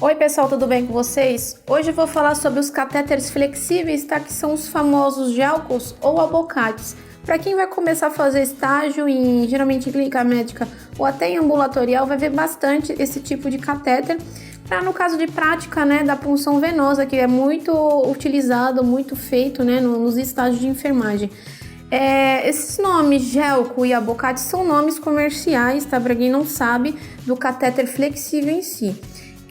Oi pessoal, tudo bem com vocês? Hoje eu vou falar sobre os catéteres flexíveis, tá? Que são os famosos Gelcos ou abocates. Para quem vai começar a fazer estágio geralmente em clínica médica ou até em ambulatorial, vai ver bastante esse tipo de catéter. No caso de prática, né, da punção venosa, que é muito utilizado, muito feito, né, nos estágios de enfermagem. Esses nomes, Gelco e abocate, são nomes comerciais, tá? Para quem não sabe, do catéter flexível em si.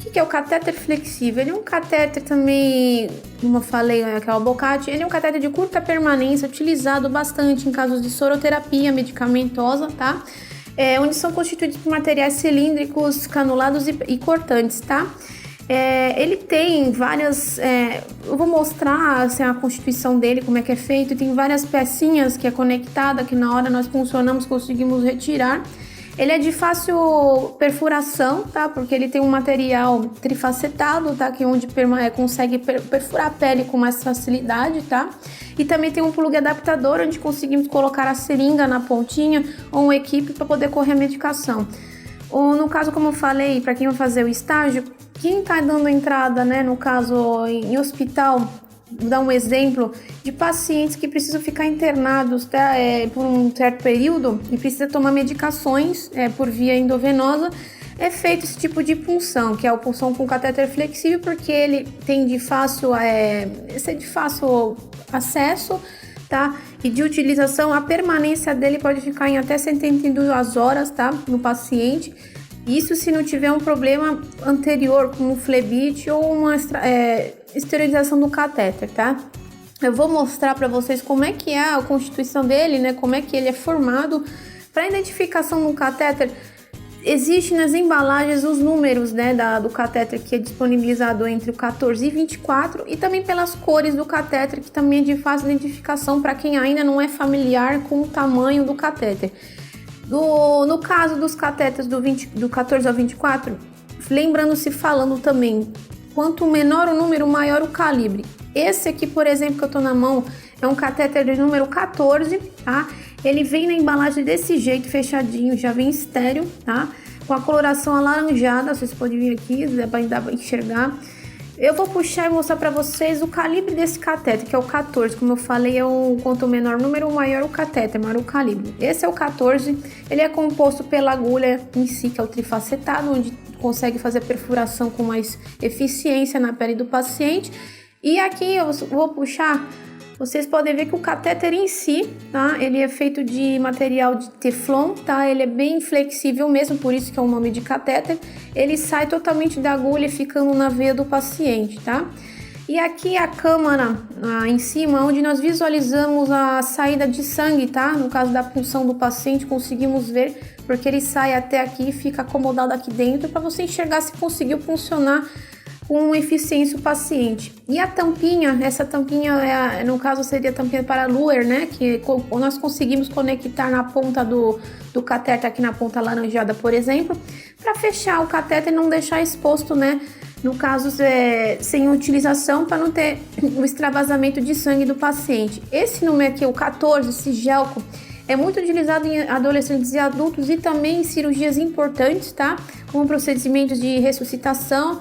O que é o catéter flexível? Ele é um catéter também, como eu falei, que é o abocate, ele é um catéter de curta permanência, utilizado bastante em casos de soroterapia medicamentosa, tá? Onde são constituídos por materiais cilíndricos, canulados e cortantes, tá? Ele tem várias, eu vou mostrar assim, a constituição dele, como é que é feito. Tem várias pecinhas que é conectada, que na hora nós funcionamos, conseguimos retirar. Ele é de fácil perfuração, tá? Porque ele tem um material trifacetado, tá? Que é onde consegue perfurar a pele com mais facilidade, tá? E também tem um plug adaptador, onde conseguimos colocar a seringa na pontinha ou um equipe para poder correr a medicação. Ou no caso, como eu falei, para quem vai fazer o estágio, quem tá dando entrada, né? No caso, em hospital, vou dar um exemplo de pacientes que precisam ficar internados, tá? Por um certo período e precisa tomar medicações por via endovenosa. É feito esse tipo de punção, que é a punção com catéter flexível, porque ele tem de fácil acesso, tá? E de utilização, a permanência dele pode ficar em até 72 horas, tá? No paciente. Isso se não tiver um problema anterior, como flebite ou uma esterilização do catéter, tá? Eu vou mostrar para vocês como é que é a constituição dele, né? Como é que ele é formado. Para identificação do catéter, existe nas embalagens os números, né, do catéter, que é disponibilizado entre o 14 e 24, e também pelas cores do catéter, que também é de fácil identificação para quem ainda não é familiar com o tamanho do catéter. No caso dos catéteres do 14 ao 24, lembrando-se falando também, quanto menor o número, maior o calibre. Esse aqui, por exemplo, que eu tô na mão, é um catéter de número 14, tá? Ele vem na embalagem desse jeito, fechadinho, já vem estéreo, tá? Com a coloração alaranjada, vocês podem vir aqui, dá pra enxergar. Eu vou puxar e mostrar para vocês o calibre desse catéter, que é o 14. Como eu falei, quanto menor o número, maior o catéter, maior o calibre. Esse é o 14, ele é composto pela agulha em si, que é o trifacetado, onde consegue fazer perfuração com mais eficiência na pele do paciente. E aqui eu vou puxar, vocês podem ver que o catéter em si, tá? Ele é feito de material de teflon, tá? Ele é bem flexível mesmo, por isso que é o nome de catéter. Ele sai totalmente da agulha, ficando na veia do paciente, tá? E aqui a câmara em cima, onde nós visualizamos a saída de sangue, tá? No caso da punção do paciente, conseguimos ver, porque ele sai até aqui e fica acomodado aqui dentro, para você enxergar se conseguiu funcionar com eficiência o paciente. E a tampinha, essa tampinha, no caso seria a tampinha para Luer, né? Que nós conseguimos conectar na ponta do catéter, aqui na ponta alaranjada, por exemplo, para fechar o catéter e não deixar exposto, né? No caso, sem utilização, para não ter o extravasamento de sangue do paciente. Esse número aqui, o 14, esse Gelco, é muito utilizado em adolescentes e adultos e também em cirurgias importantes, tá? Como procedimentos de ressuscitação,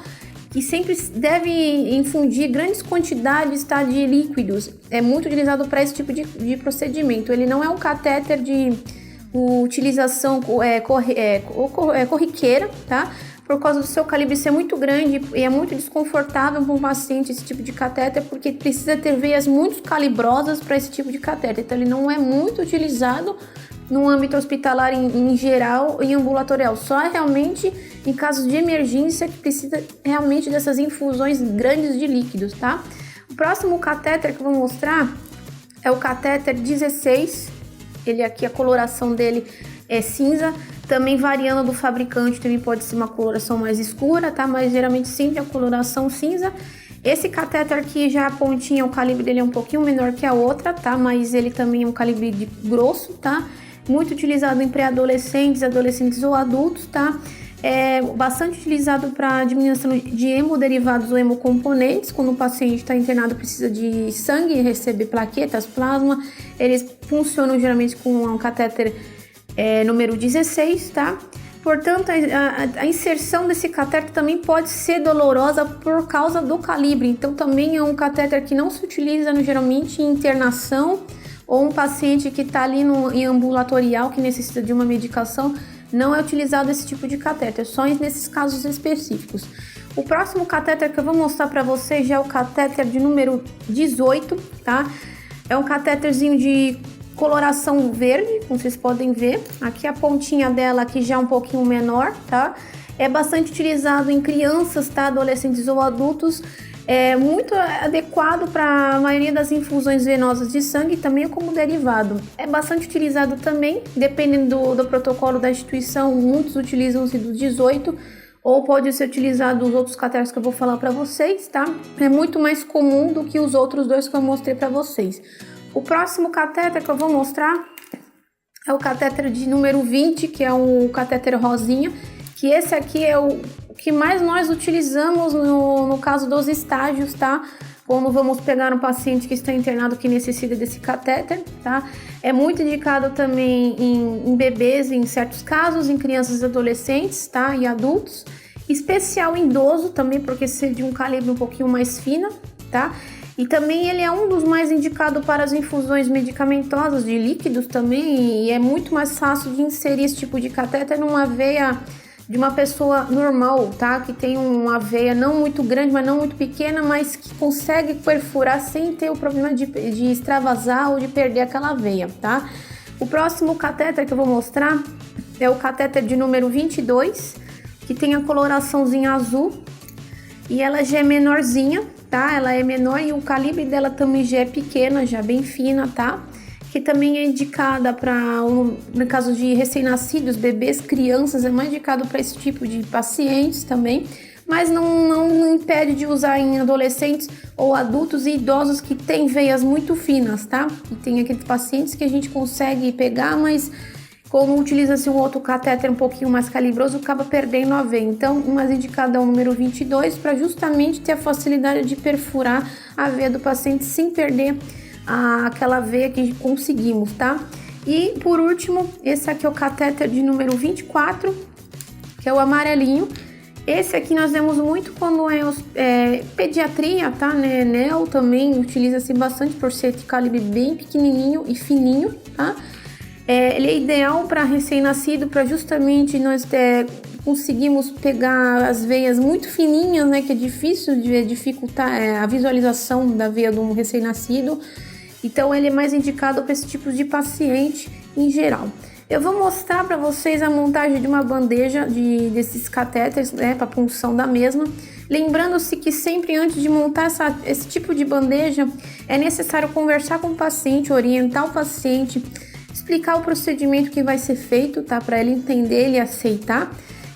que sempre deve infundir grandes quantidades, tá, de líquidos. É muito utilizado para esse tipo de procedimento. Ele não é um catéter de utilização corriqueira, tá? Por causa do seu calibre ser muito grande, e é muito desconfortável para um paciente esse tipo de catéter, porque precisa ter veias muito calibrosas para esse tipo de catéter. Então ele não é muito utilizado no âmbito hospitalar em geral e ambulatorial, só realmente em casos de emergência que precisa realmente dessas infusões grandes de líquidos, tá? O próximo catéter que eu vou mostrar é o catéter 16, ele aqui, a coloração dele é cinza, também variando do fabricante, também pode ser uma coloração mais escura, tá? Mas geralmente sempre a coloração cinza. Esse catéter aqui, já a pontinha, o calibre dele é um pouquinho menor que a outra, tá? Mas ele também é um calibre grosso, tá? Muito utilizado em pré-adolescentes, adolescentes ou adultos, tá? É bastante utilizado para administração de hemoderivados ou hemocomponentes, quando o paciente está internado, precisa de sangue, receber plaquetas, plasma. Eles funcionam geralmente com um catéter número 16, tá? Portanto, a inserção desse catéter também pode ser dolorosa por causa do calibre. Então, também é um catéter que não se utiliza geralmente em internação ou um paciente que está ali em ambulatorial, que necessita de uma medicação, não é utilizado esse tipo de catéter, só nesses casos específicos. O próximo catéter que eu vou mostrar para vocês já é o catéter de número 18, tá? É um catéterzinho de coloração verde, como vocês podem ver. Aqui a pontinha dela aqui já é um pouquinho menor, tá? É bastante utilizado em crianças, tá? Adolescentes ou adultos. É muito adequado para a maioria das infusões venosas de sangue, também como derivado. É bastante utilizado também, dependendo do protocolo da instituição, muitos utilizam-se do 18, ou pode ser utilizado os outros catéteres que eu vou falar para vocês, tá? É muito mais comum do que os outros dois que eu mostrei para vocês. O próximo catéter que eu vou mostrar é o catéter de número 20, que é o catéter rosinha, que esse aqui é o que mais nós utilizamos no caso dos estágios, tá? Quando vamos pegar um paciente que está internado que necessita desse catéter, tá? É muito indicado também em bebês, em certos casos, em crianças e adolescentes, tá? E adultos. Especial em idoso também, porque ser de um calibre um pouquinho mais fino, tá? E também ele é um dos mais indicados para as infusões medicamentosas de líquidos também, e é muito mais fácil de inserir esse tipo de catéter numa veia de uma pessoa normal, tá? Que tem uma veia não muito grande, mas não muito pequena, mas que consegue perfurar sem ter o problema de extravasar ou de perder aquela veia, tá? O próximo catéter que eu vou mostrar é o catéter de número 22, que tem a coloraçãozinha azul, e ela já é menorzinha, tá? Ela é menor e o calibre dela também já é pequena, já bem fina, tá? Que também é indicada para, no caso de recém-nascidos, bebês, crianças, é mais indicado para esse tipo de pacientes também, mas não impede de usar em adolescentes ou adultos e idosos que têm veias muito finas, tá? E tem aqueles pacientes que a gente consegue pegar, mas como utiliza-se um outro catéter um pouquinho mais calibroso, acaba perdendo a veia. Então, mais indicado é o número 22 para justamente ter a facilidade de perfurar a veia do paciente sem perder aquela veia que conseguimos, tá? E por último, esse aqui é o catéter de número 24, que é o amarelinho. Esse aqui nós vemos muito quando é pediatria, tá? Neo também utiliza-se bastante por ser de calibre bem pequenininho e fininho, tá? Ele é ideal para recém-nascido, para justamente nós conseguimos pegar as veias muito fininhas, né? Que é difícil de dificultar a visualização da veia de um recém-nascido. Então ele é mais indicado para esse tipo de paciente em geral. Eu vou mostrar para vocês a montagem de uma bandeja desses catéteres, né, para punção da mesma. Lembrando-se que sempre antes de montar esse tipo de bandeja, é necessário conversar com o paciente, orientar o paciente, explicar o procedimento que vai ser feito, tá, para ele entender e aceitar.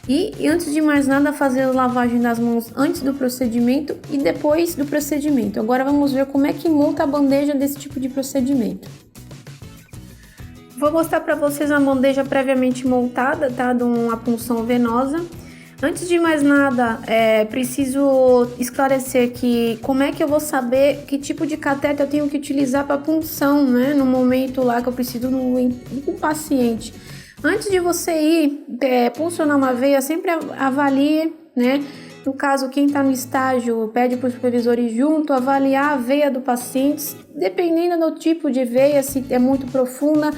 E antes de mais nada, fazer a lavagem das mãos antes do procedimento e depois do procedimento. Agora vamos ver como é que monta a bandeja desse tipo de procedimento. Vou mostrar para vocês a bandeja previamente montada, tá? De uma punção venosa. Antes de mais nada, preciso esclarecer que como é que eu vou saber que tipo de catéter eu tenho que utilizar para punção, né? No momento lá que eu preciso ir com o paciente. Antes de você ir puncionar uma veia, sempre avalie, né? No caso, quem está no estágio, pede para os supervisores junto, avaliar a veia do paciente, dependendo do tipo de veia, se é muito profunda,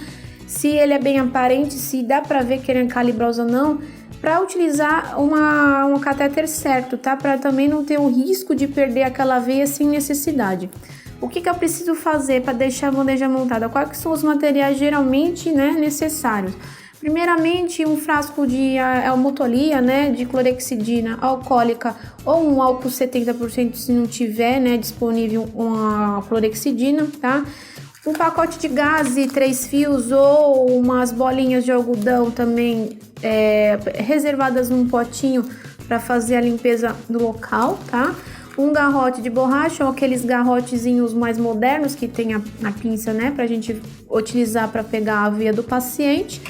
se ele é bem aparente, se dá para ver que ele é calibroso ou não, para utilizar um catéter certo, tá? Para também não ter o risco de perder aquela veia sem necessidade. O que eu preciso fazer para deixar a bandeja montada? Quais são os materiais geralmente, né, necessários? Primeiramente, um frasco de almutolia, né, de clorexidina alcoólica ou um álcool 70% se não tiver, né, disponível uma clorexidina, tá? Um pacote de gaze 3 fios ou umas bolinhas de algodão também reservadas num potinho para fazer a limpeza do local, tá? Um garrote de borracha ou aqueles garrotezinhos mais modernos que tem a pinça, né, pra gente utilizar para pegar a veia do paciente.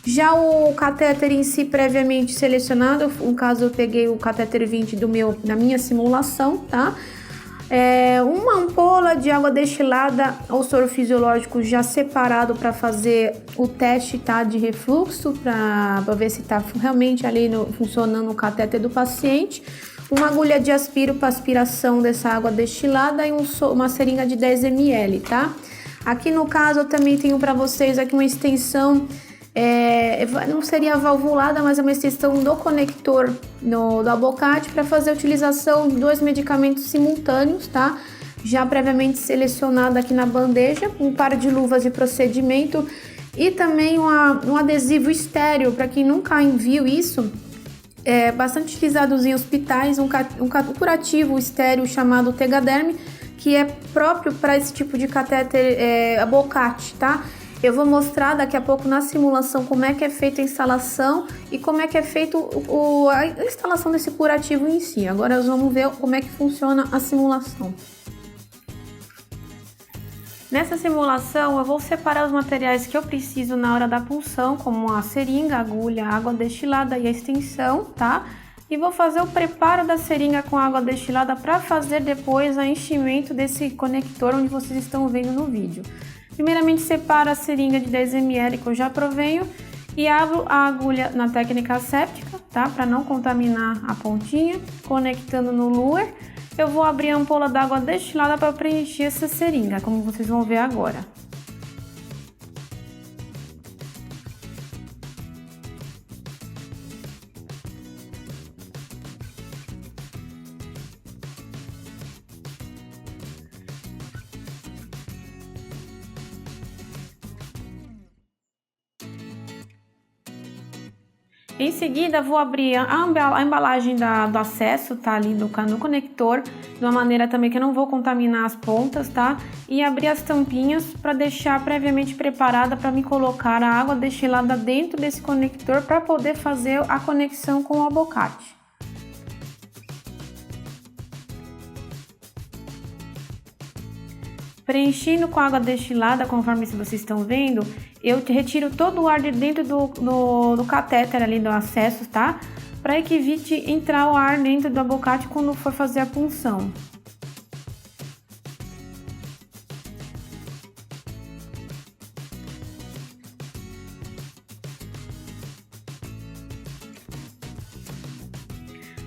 Já o catéter em si previamente selecionado, no caso eu peguei o catéter 20 da minha simulação, tá? Uma ampola de água destilada ou soro fisiológico já separado para fazer o teste, tá, de refluxo, para ver se está realmente ali funcionando o catéter do paciente. Uma agulha de aspiro para aspiração dessa água destilada e uma seringa de 10 ml, tá? Aqui no caso eu também tenho para vocês aqui uma extensão, não seria valvulada, mas é uma extensão do conector do abocate para fazer a utilização de 2 medicamentos simultâneos, tá? Já previamente selecionado aqui na bandeja, um par de luvas de procedimento e também um adesivo estéreo, para quem nunca viu isso. É bastante utilizado em hospitais, um curativo estéreo chamado Tegaderm, que é próprio para esse tipo de catéter abocate, tá? Eu vou mostrar daqui a pouco na simulação como é que é feita a instalação e como é que é feita a instalação desse curativo em si. Agora nós vamos ver como é que funciona a simulação. Nessa simulação eu vou separar os materiais que eu preciso na hora da punção, como a seringa, a agulha, a água destilada e a extensão, tá? E vou fazer o preparo da seringa com água destilada para fazer depois o enchimento desse conector onde vocês estão vendo no vídeo. Primeiramente separo a seringa de 10 ml que eu já provenho e abro a agulha na técnica asséptica, tá? Para não contaminar a pontinha, conectando no luer. Eu vou abrir a ampola d'água destilada para preencher essa seringa, como vocês vão ver agora. Em seguida, vou abrir a embalagem do acesso, tá, ali no conector, de uma maneira também que eu não vou contaminar as pontas, tá? E abrir as tampinhas para deixar previamente preparada para me colocar a água destilada dentro desse conector para poder fazer a conexão com o abocate. Preenchendo com água destilada, conforme vocês estão vendo, eu retiro todo o ar de dentro do catéter ali do acesso, tá? Para que evite entrar o ar dentro do abocate quando for fazer a punção.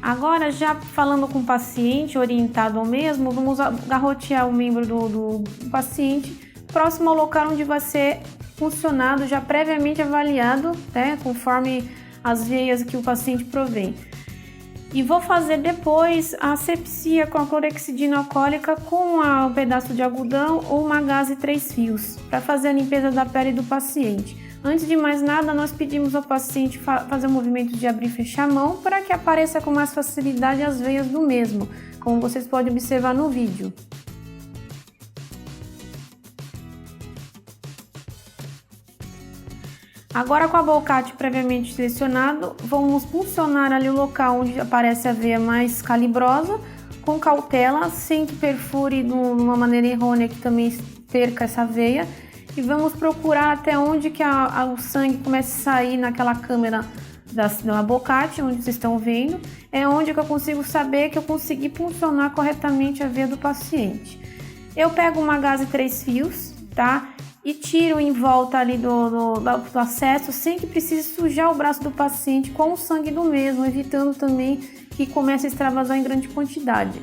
Agora, já falando com o paciente, orientado ao mesmo, vamos garrotear o membro do paciente próximo ao local onde vai ser funcionado, já previamente avaliado, né, conforme as veias que o paciente provém. E vou fazer depois a asepsia com a clorexidina alcoólica com um pedaço de algodão ou uma gaze 3 fios, para fazer a limpeza da pele do paciente. Antes de mais nada, nós pedimos ao paciente fazer o movimento de abrir e fechar a mão para que apareça com mais facilidade as veias do mesmo, como vocês podem observar no vídeo. Agora, com o abocate previamente selecionado, vamos puncionar ali o local onde aparece a veia mais calibrosa, com cautela, sem que perfure de uma maneira errônea que também perca essa veia. E vamos procurar até onde que o sangue começa a sair naquela câmera do abocate, onde vocês estão vendo. É onde que eu consigo saber que eu consegui puncionar corretamente a veia do paciente. Eu pego uma gaze 3 fios, tá? E tiro em volta ali do acesso, sem que precise sujar o braço do paciente com o sangue do mesmo, evitando também que comece a extravasar em grande quantidade.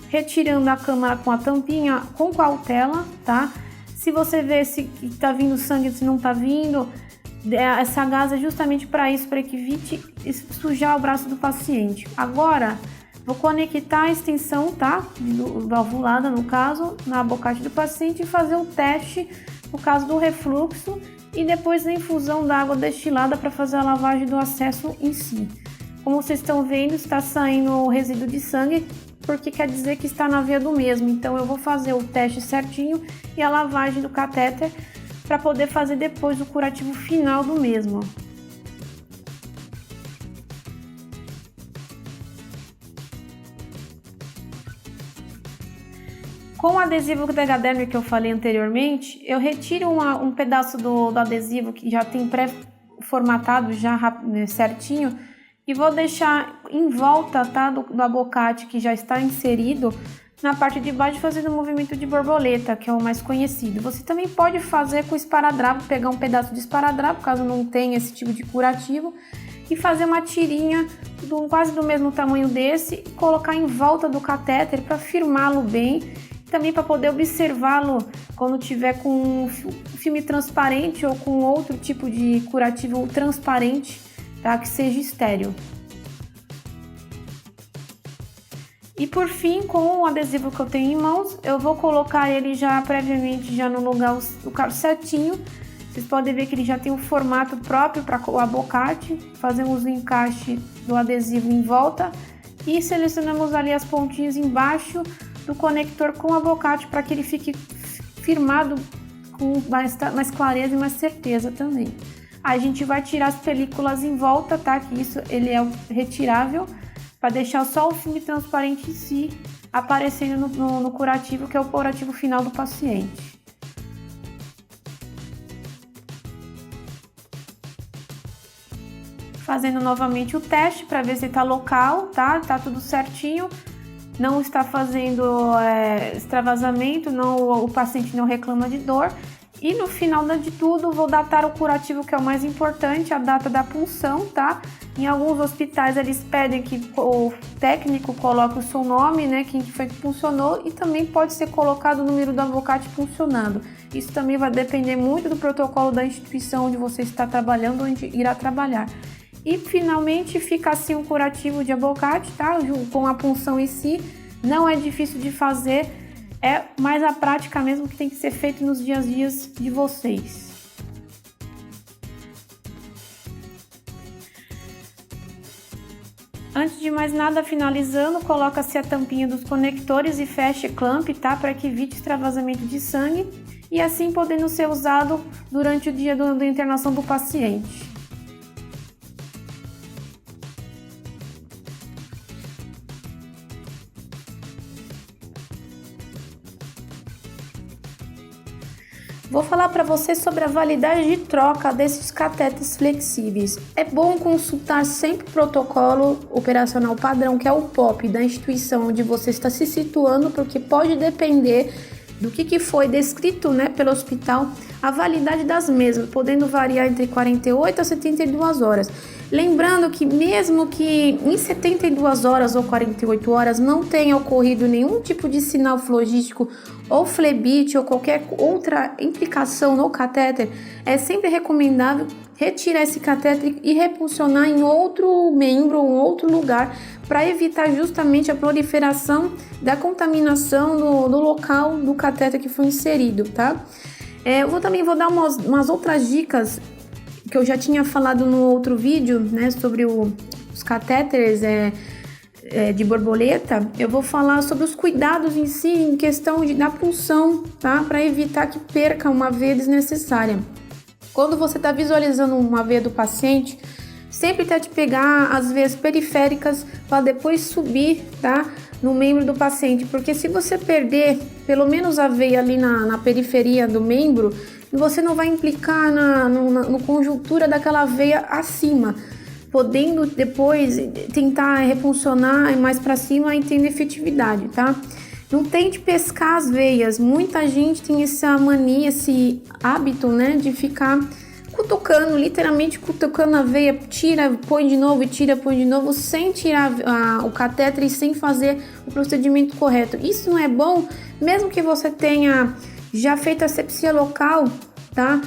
Retirando a câmara com a tampinha com cautela, tá? Se você vê se está vindo sangue, se não está vindo, essa gase é justamente para isso, para que evite sujar o braço do paciente. Agora, vou conectar a extensão, tá? Valvulada, no caso, na abocate do paciente e fazer o teste, no caso do refluxo, e depois a infusão da água destilada para fazer a lavagem do acesso em si. Como vocês estão vendo, está saindo o resíduo de sangue, porque quer dizer que está na veia do mesmo. Então eu vou fazer o teste certinho e a lavagem do catéter para poder fazer depois o curativo final do mesmo. Com o adesivo Tegaderm que eu falei anteriormente, eu retiro um pedaço do adesivo que já tem pré-formatado, já certinho, e vou deixar em volta, tá, do abocate que já está inserido, na parte de baixo fazendo o movimento de borboleta, que é o mais conhecido. Você também pode fazer com esparadrapo, pegar um pedaço de esparadrapo, caso não tenha esse tipo de curativo, e fazer uma tirinha quase do mesmo tamanho desse e colocar em volta do catéter para firmá-lo bem, também para poder observá-lo quando tiver com um filme transparente ou com outro tipo de curativo transparente, tá? Que seja estéreo. E por fim, com o adesivo que eu tenho em mãos, eu vou colocar ele já previamente já no lugar certinho. Vocês podem ver que ele já tem um formato próprio para o abocate. Fazemos o encaixe do adesivo em volta e selecionamos ali as pontinhas embaixo do conector com o abocate para que ele fique firmado com mais clareza e mais certeza também. Aí a gente vai tirar as películas em volta, tá? Que isso ele é retirável, para deixar só o filme transparente em si aparecendo no curativo, que é o curativo final do paciente. Fazendo novamente o teste para ver se está local, tá? Tá tudo certinho, não está fazendo extravasamento, o paciente não reclama de dor. E no final de tudo, vou datar o curativo, que é o mais importante, a data da punção, tá? Em alguns hospitais eles pedem que o técnico coloque o seu nome, né? Quem foi que puncionou, e também pode ser colocado o número do abocate puncionado. Isso também vai depender muito do protocolo da instituição onde você está trabalhando, onde irá trabalhar. E finalmente fica assim um curativo de abocate, tá? Com a punção em si, não é difícil de fazer. É mais a prática mesmo que tem que ser feito nos dias a dias de vocês. Antes de mais nada, finalizando, coloca-se a tampinha dos conectores e feche clamp, tá? Para que evite extravasamento de sangue e assim podendo ser usado durante o dia da internação do paciente. Vou falar para você sobre a validade de troca desses catéteres flexíveis. É bom consultar sempre o protocolo operacional padrão, que é o POP, da instituição onde você está se situando, porque pode depender do que foi descrito, né, pelo hospital, a validade das mesmas, podendo variar entre 48 a 72 horas. Lembrando que mesmo que em 72 horas ou 48 horas não tenha ocorrido nenhum tipo de sinal flogístico ou flebite ou qualquer outra implicação no catéter, é sempre recomendável retirar esse catéter e reposicionar em outro membro ou outro lugar para evitar justamente a proliferação da contaminação do local do catéter que foi inserido, tá? Eu também vou dar umas outras dicas que eu já tinha falado no outro vídeo, né, sobre os catéteres de borboleta. Eu vou falar sobre os cuidados em si, em questão da punção, tá? Para evitar que perca uma veia desnecessária. Quando você está visualizando uma veia do paciente, sempre tente pegar as veias periféricas para depois subir, tá? No membro do paciente, porque se você perder pelo menos a veia ali na periferia do membro, você não vai implicar no conjuntura daquela veia acima, podendo depois tentar repuncionar mais para cima e tendo efetividade, tá? Não tente pescar as veias. Muita gente tem essa mania, esse hábito, né, de ficar cutucando, literalmente cutucando a veia, tira, põe de novo, tira, põe de novo, sem tirar o catéter e sem fazer o procedimento correto. Isso não é bom, mesmo que você tenha já feito a asepsia local, tá?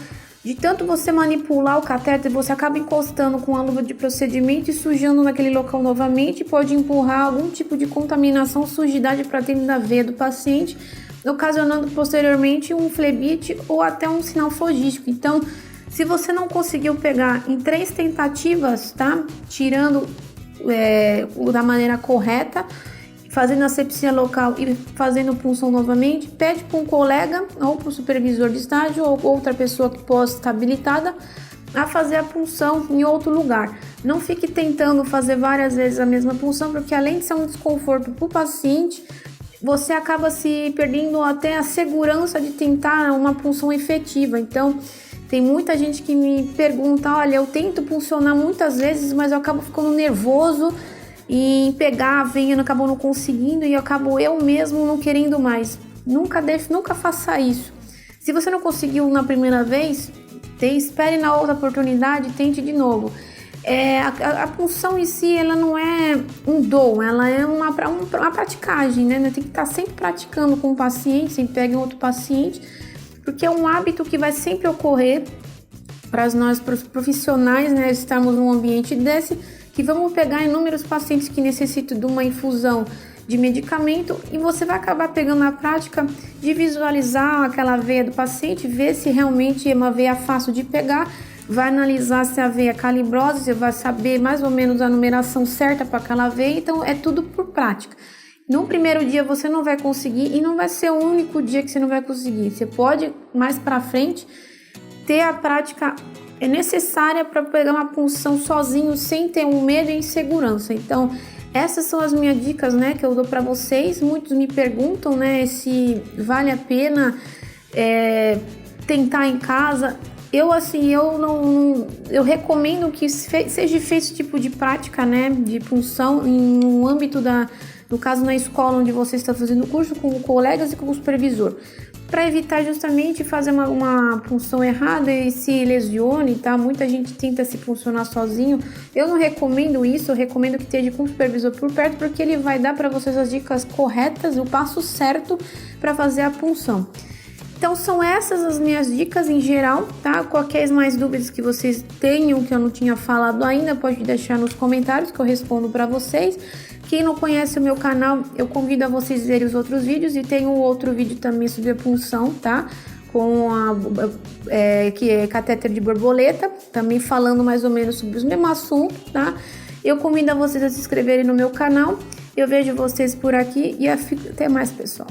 De tanto você manipular o catéter, você acaba encostando com a luva de procedimento e sujando naquele local novamente, pode empurrar algum tipo de contaminação, sujidade para dentro da veia do paciente, ocasionando posteriormente um flebite ou até um sinal flogístico. Então, se você não conseguiu pegar em 3 tentativas, tá? Tirando da maneira correta, fazendo asepsia local e fazendo punção novamente, pede para um colega ou para o supervisor de estágio ou outra pessoa que possa estar habilitada a fazer a punção em outro lugar. Não fique tentando fazer várias vezes a mesma punção, porque além de ser um desconforto para o paciente, você acaba se perdendo até a segurança de tentar uma punção efetiva. Então, tem muita gente que me pergunta, olha, eu tento puncionar muitas vezes, mas eu acabo ficando nervoso em pegar a veia, acabou não conseguindo e acabou eu mesmo não querendo mais. Nunca faça isso. Se você não conseguiu na primeira vez, espere na outra oportunidade e tente de novo. A punção em si, ela não é um dom, ela é uma praticagem, né? Tem que estar sempre praticando com o paciente, sempre pega outro paciente, porque é um hábito que vai sempre ocorrer para nós, para os profissionais, né? Estarmos num ambiente desse, que vamos pegar inúmeros pacientes que necessitam de uma infusão de medicamento e você vai acabar pegando a prática de visualizar aquela veia do paciente, ver se realmente é uma veia fácil de pegar, vai analisar se a veia é calibrosa, você vai saber mais ou menos a numeração certa para aquela veia, então é tudo por prática. No primeiro dia você não vai conseguir e não vai ser o único dia que você não vai conseguir, você pode mais para frente ter a prática necessária para pegar uma punção sozinho, sem ter um medo e insegurança. Então, essas são as minhas dicas, né, que eu dou para vocês. Muitos me perguntam, né, se vale a pena tentar em casa. Eu recomendo que seja feito esse tipo de prática, né, de punção no âmbito no caso na escola onde você está fazendo o curso, com colegas e com o supervisor, para evitar justamente fazer uma punção errada e se lesione, tá? Muita gente tenta se puncionar sozinho. Eu não recomendo isso, eu recomendo que esteja com o supervisor por perto, porque ele vai dar para vocês as dicas corretas, o passo certo para fazer a punção. Então são essas as minhas dicas em geral, tá? Qualquer mais dúvidas que vocês tenham que eu não tinha falado ainda, pode deixar nos comentários que eu respondo para vocês. Quem não conhece o meu canal, eu convido a vocês a verem os outros vídeos e tem um outro vídeo também sobre a punção, tá? Que é catéter de borboleta, também falando mais ou menos sobre os mesmos assuntos, tá? Eu convido a vocês a se inscreverem no meu canal. Eu vejo vocês por aqui e até mais, pessoal.